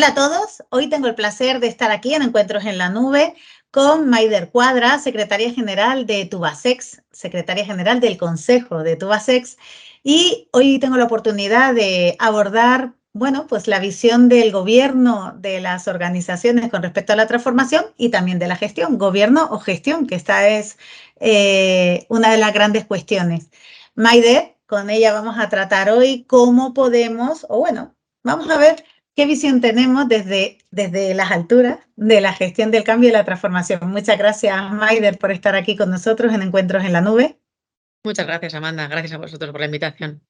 Hola a todos, hoy tengo el placer de estar aquí en Encuentros en la Nube con Maider Cuadra, secretaria general de Tubacex, secretaria general del Consejo de Tubacex, y hoy tengo la oportunidad de abordar, bueno, pues la visión del gobierno de las organizaciones con respecto a la transformación y también de la gestión, gobierno o gestión, que esta es una de las grandes cuestiones. Maider, con ella vamos a tratar hoy cómo podemos, o bueno, vamos a ver ¿qué visión tenemos desde las alturas de la gestión del cambio y la transformación? Muchas gracias, Maider, por estar aquí con nosotros en Encuentros en la Nube. Muchas gracias, Amanda. Gracias a vosotros por la invitación.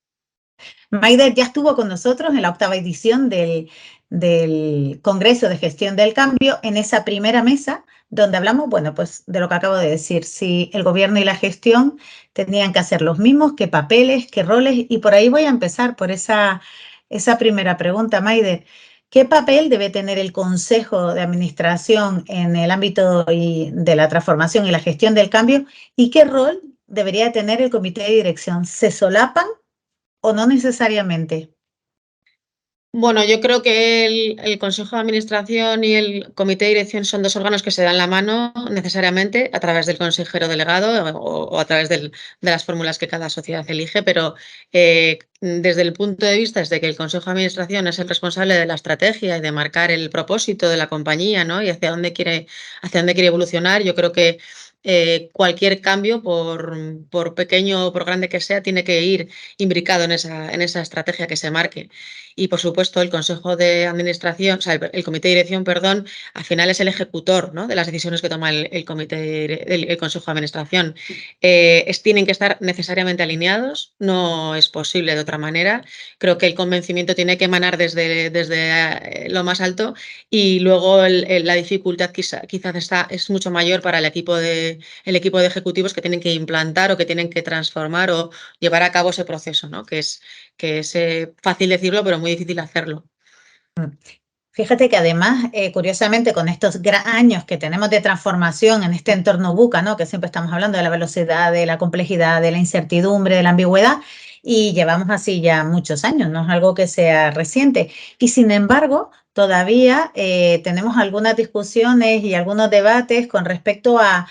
Maider ya estuvo con nosotros en la 8ª edición del Congreso de Gestión del Cambio, en esa primera mesa, donde hablamos, bueno, pues de lo que acabo de decir, si el gobierno y la gestión tenían que hacer los mismos, qué papeles, qué roles, y por ahí voy a empezar por esa primera pregunta, Maider. ¿Qué papel debe tener el Consejo de Administración en el ámbito de la transformación y la gestión del cambio? ¿Y qué rol debería tener el Comité de Dirección? ¿Se solapan o no necesariamente? Bueno, yo creo que el Consejo de Administración y el Comité de Dirección son dos órganos que se dan la mano necesariamente a través del consejero delegado o a través de las fórmulas que cada sociedad elige, pero desde el punto de vista desde que el Consejo de Administración es el responsable de la estrategia y de marcar el propósito de la compañía, ¿no? Y hacia dónde quiere evolucionar, yo creo que cualquier cambio, por pequeño o por grande que sea, tiene que ir imbricado en esa estrategia que se marque. Y, por supuesto, el Consejo de Administración, o sea, el Comité de Dirección, perdón, al final es el ejecutor, ¿no?, de las decisiones que toma el Consejo de Administración. Tienen que estar necesariamente alineados, no es posible de otra manera. Creo que el convencimiento tiene que emanar desde lo más alto y luego la dificultad quizás es mucho mayor para el equipo de ejecutivos que tienen que implantar o que tienen que transformar o llevar a cabo ese proceso, ¿no?, que es fácil decirlo, pero muy difícil hacerlo. Fíjate que además, curiosamente, con estos años que tenemos de transformación en este entorno VUCA, ¿no?, que siempre estamos hablando de la velocidad, de la complejidad, de la incertidumbre, de la ambigüedad, y llevamos así ya muchos años, no es algo que sea reciente. Y sin embargo, todavía tenemos algunas discusiones y algunos debates con respecto a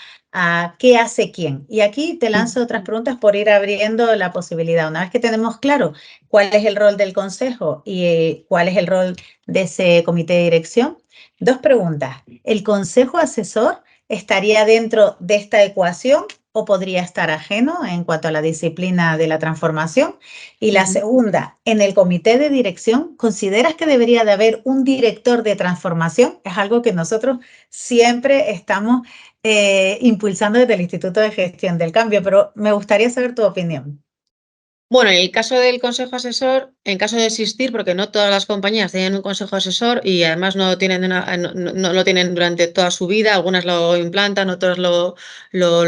qué hace quién. Y aquí te lanzo otras preguntas por ir abriendo la posibilidad. Una vez que tenemos claro cuál es el rol del consejo y cuál es el rol de ese comité de dirección, dos preguntas. ¿El consejo asesor estaría dentro de esta ecuación o podría estar ajeno en cuanto a la disciplina de la transformación? Y la segunda, en el comité de dirección, ¿consideras que debería de haber un director de transformación? Es algo que nosotros siempre estamos impulsando desde el Instituto de Gestión del Cambio, pero me gustaría saber tu opinión. Bueno, en el caso del consejo asesor, en caso de existir, porque no todas las compañías tienen un consejo asesor y además no lo tienen durante toda su vida, algunas lo implantan, otras lo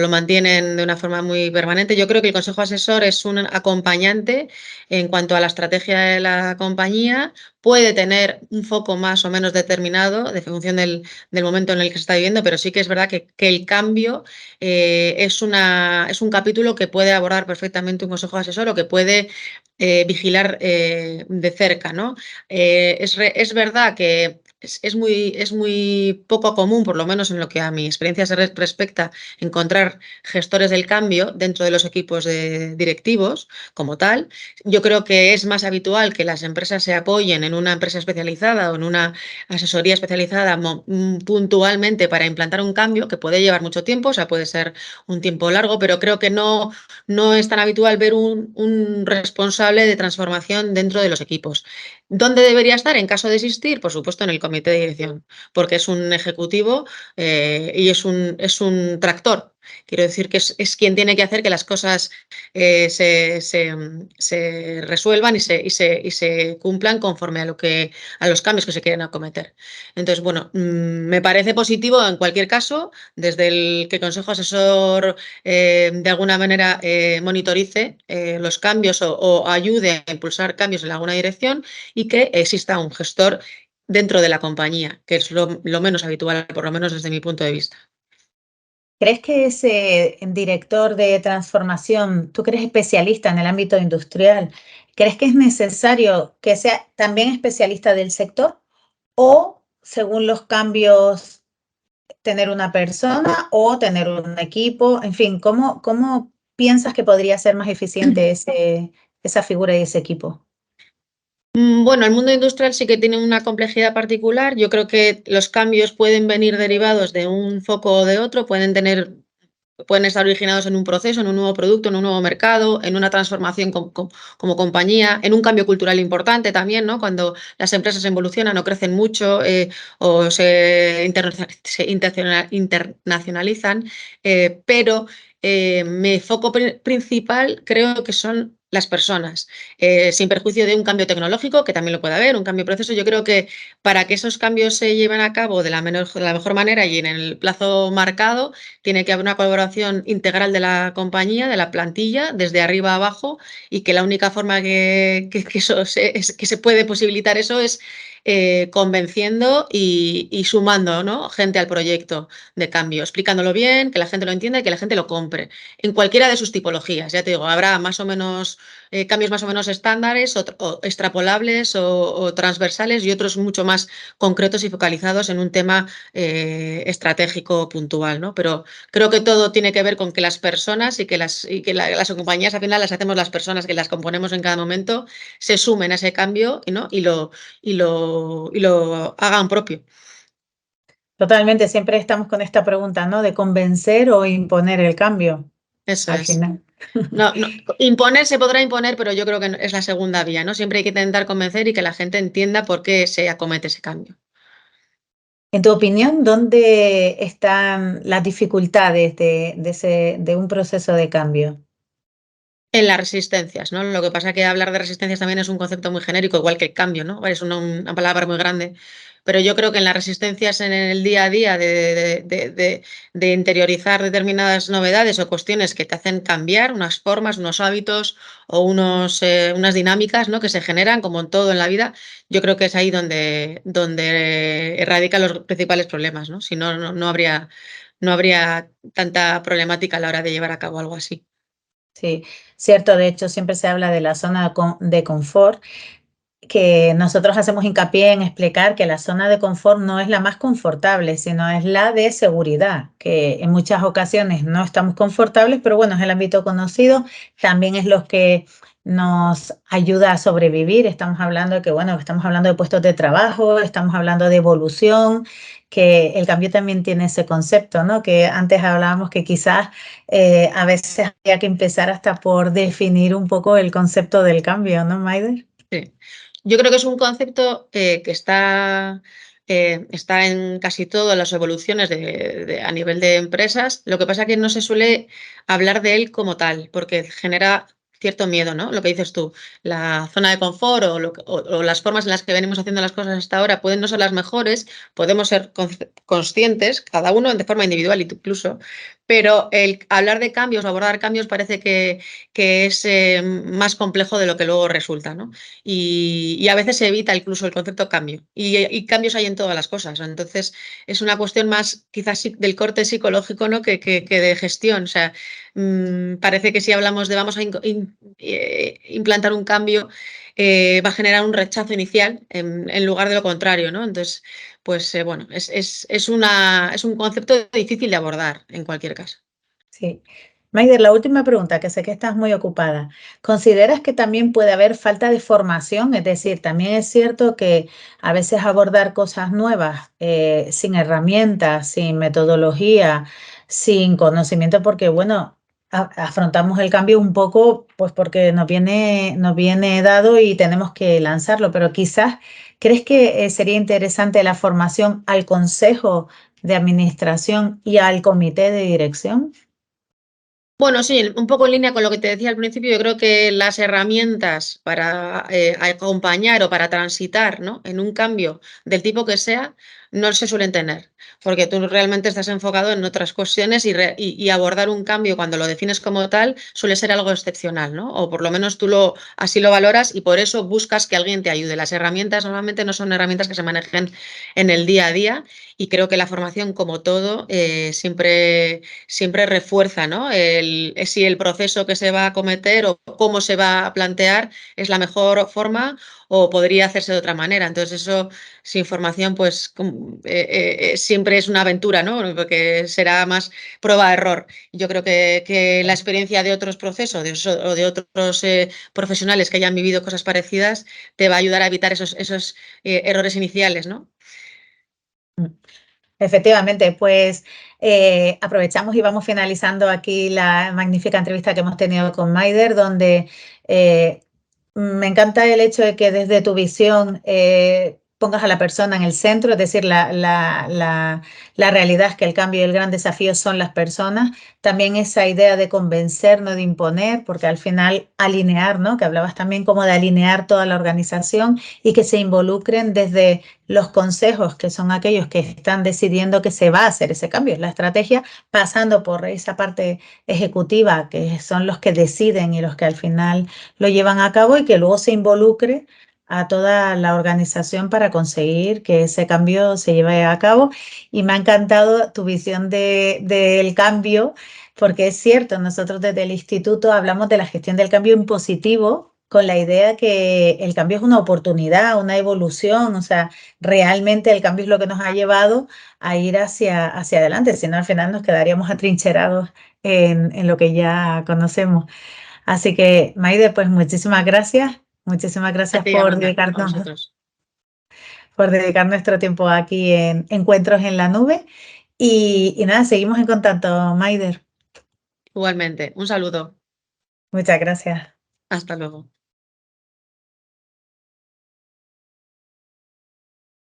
mantienen de una forma muy permanente. Yo creo que el consejo asesor es un acompañante en cuanto a la estrategia de la compañía, puede tener un foco más o menos determinado de función del momento en el que se está viviendo, pero sí que es verdad que el cambio es un capítulo que puede abordar perfectamente un consejo asesor o que puede vigilar de cerca, ¿no? Es verdad que es muy poco común, por lo menos en lo que a mi experiencia se respecta, encontrar gestores del cambio dentro de los equipos directivos como tal. Yo creo que es más habitual que las empresas se apoyen en una empresa especializada o en una asesoría especializada puntualmente para implantar un cambio que puede llevar mucho tiempo, o sea, puede ser un tiempo largo, pero creo que no es tan habitual ver un responsable de transformación dentro de los equipos. ¿Dónde debería estar en caso de existir? Por supuesto, en el comité de dirección, porque es un ejecutivo y es un tractor. Quiero decir que es quien tiene que hacer que las cosas se resuelvan y se cumplan conforme a los cambios que se quieren acometer. Entonces, bueno, me parece positivo en cualquier caso, desde el que el Consejo Asesor de alguna manera monitorice los cambios o ayude a impulsar cambios en alguna dirección y que exista un gestor dentro de la compañía, que es lo menos habitual, por lo menos desde mi punto de vista. ¿Crees que ese director de transformación, tú que eres especialista en el ámbito industrial, crees que es necesario que sea también especialista del sector? o según los cambios, tener una persona o tener un equipo? En fin, ¿cómo piensas que podría ser más eficiente esa figura y ese equipo? Bueno, el mundo industrial sí que tiene una complejidad particular. Yo creo que los cambios pueden venir derivados de un foco o de otro, pueden estar originados en un proceso, en un nuevo producto, en un nuevo mercado, en una transformación como compañía, en un cambio cultural importante también, ¿no? Cuando las empresas evolucionan o crecen mucho o se internacionalizan, pero mi foco principal creo que son las personas, sin perjuicio de un cambio tecnológico, que también lo puede haber, un cambio de proceso. Yo creo que para que esos cambios se lleven a cabo de la mejor manera y en el plazo marcado, tiene que haber una colaboración integral de la compañía, de la plantilla, desde arriba a abajo, y que la única forma que se puede posibilitar eso es convenciendo y sumando, ¿no? Gente al proyecto de cambio, explicándolo bien, que la gente lo entienda y que la gente lo compre, en cualquiera de sus tipologías. Ya te digo, habrá más o menos cambios más o menos estándares o extrapolables o transversales y otros mucho más concretos y focalizados en un tema estratégico puntual, ¿no? Pero creo que todo tiene que ver con que las personas las compañías al final las hacemos las personas que las componemos en cada momento, se sumen a ese cambio, ¿no? Y lo hagan propio. Totalmente, siempre estamos con esta pregunta, ¿no? De convencer o imponer el cambio Eso al es. final. Imponer se podrá imponer, pero yo creo que es la segunda vía, ¿no? Siempre hay que intentar convencer y que la gente entienda por qué se acomete ese cambio. En tu opinión, ¿dónde están las dificultades de un proceso de cambio? En las resistencias, ¿no? Lo que pasa es que hablar de resistencias también es un concepto muy genérico, igual que el cambio, ¿no? Es una palabra muy grande. Pero yo creo que en las resistencias en el día a día de interiorizar determinadas novedades o cuestiones que te hacen cambiar unas formas, unos hábitos o unas dinámicas, ¿no? Que se generan, como en todo en la vida, yo creo que es ahí donde erradican los principales problemas, ¿no? Si no, no habría tanta problemática a la hora de llevar a cabo algo así. Sí, cierto, de hecho siempre se habla de la zona de confort, que nosotros hacemos hincapié en explicar que la zona de confort no es la más confortable, sino es la de seguridad, que en muchas ocasiones no estamos confortables, pero bueno, es el ámbito conocido, también es lo que nos ayuda a sobrevivir. Estamos hablando de que, bueno, estamos hablando de puestos de trabajo, estamos hablando de evolución, que el cambio también tiene ese concepto, ¿no? Que antes hablábamos que quizás a veces había que empezar hasta por definir un poco el concepto del cambio, ¿no, Maider? Sí. Yo creo que es un concepto que está en casi todas las evoluciones a nivel de empresas. Lo que pasa es que no se suele hablar de él como tal, porque genera cierto miedo, ¿no? Lo que dices tú, la zona de confort o las formas en las que venimos haciendo las cosas hasta ahora pueden no ser las mejores, podemos ser conscientes, cada uno de forma individual incluso, pero el hablar de cambios o abordar cambios parece que es más complejo de lo que luego resulta, ¿no? Y a veces se evita incluso el concepto cambio. Y cambios hay en todas las cosas. Entonces, es una cuestión más quizás del corte psicológico, ¿no? que de gestión. O sea, parece que si hablamos de vamos a implantar un cambio, va a generar un rechazo inicial en lugar de lo contrario, ¿no? Entonces, pues bueno, es un concepto difícil de abordar en cualquier caso. Sí. Maider, la última pregunta, que sé que estás muy ocupada. ¿Consideras que también puede haber falta de formación? Es decir, también es cierto que a veces abordar cosas nuevas sin herramientas, sin metodología, sin conocimiento, porque bueno, afrontamos el cambio un poco, pues porque nos viene dado y tenemos que lanzarlo, pero quizás, ¿crees que sería interesante la formación al consejo de administración y al comité de dirección? Bueno, sí, un poco en línea con lo que te decía al principio, yo creo que las herramientas para acompañar o para transitar, ¿no? En un cambio del tipo que sea, no se suelen tener, porque tú realmente estás enfocado en otras cuestiones y abordar un cambio cuando lo defines como tal suele ser algo excepcional, ¿no? O por lo menos así lo valoras y por eso buscas que alguien te ayude. Las herramientas normalmente no son herramientas que se manejen en el día a día y creo que la formación, como todo, siempre refuerza, ¿no? Si el proceso que se va a acometer o cómo se va a plantear es la mejor forma o podría hacerse de otra manera. Entonces eso, sin formación, pues siempre es una aventura, ¿no? Porque será más prueba-error. Yo creo que la experiencia de otros procesos o de otros profesionales que hayan vivido cosas parecidas te va a ayudar a evitar esos errores iniciales, ¿no? Efectivamente, pues aprovechamos y vamos finalizando aquí la magnífica entrevista que hemos tenido con Maider, donde eh, me encanta el hecho de que desde tu visión pongas a la persona en el centro, es decir, la realidad es que el cambio y el gran desafío son las personas. También esa idea de convencer, no de imponer, porque al final alinear, ¿no? Que hablabas también como de alinear toda la organización y que se involucren desde los consejos, que son aquellos que están decidiendo que se va a hacer ese cambio, la estrategia, pasando por esa parte ejecutiva, que son los que deciden y los que al final lo llevan a cabo y que luego se involucre a toda la organización para conseguir que ese cambio se lleve a cabo. Y me ha encantado tu visión del cambio, porque es cierto, nosotros desde el instituto hablamos de la gestión del cambio en positivo, con la idea que el cambio es una oportunidad, una evolución, o sea, realmente el cambio es lo que nos ha llevado a ir hacia adelante, si no al final nos quedaríamos atrincherados en lo que ya conocemos. Así que, Maide, pues muchísimas A gracias ti, Amanda, a vosotros. por dedicar nuestro tiempo aquí en Encuentros en la Nube. Y nada, seguimos en contacto, Maider. Igualmente, un saludo. Muchas gracias. Hasta luego.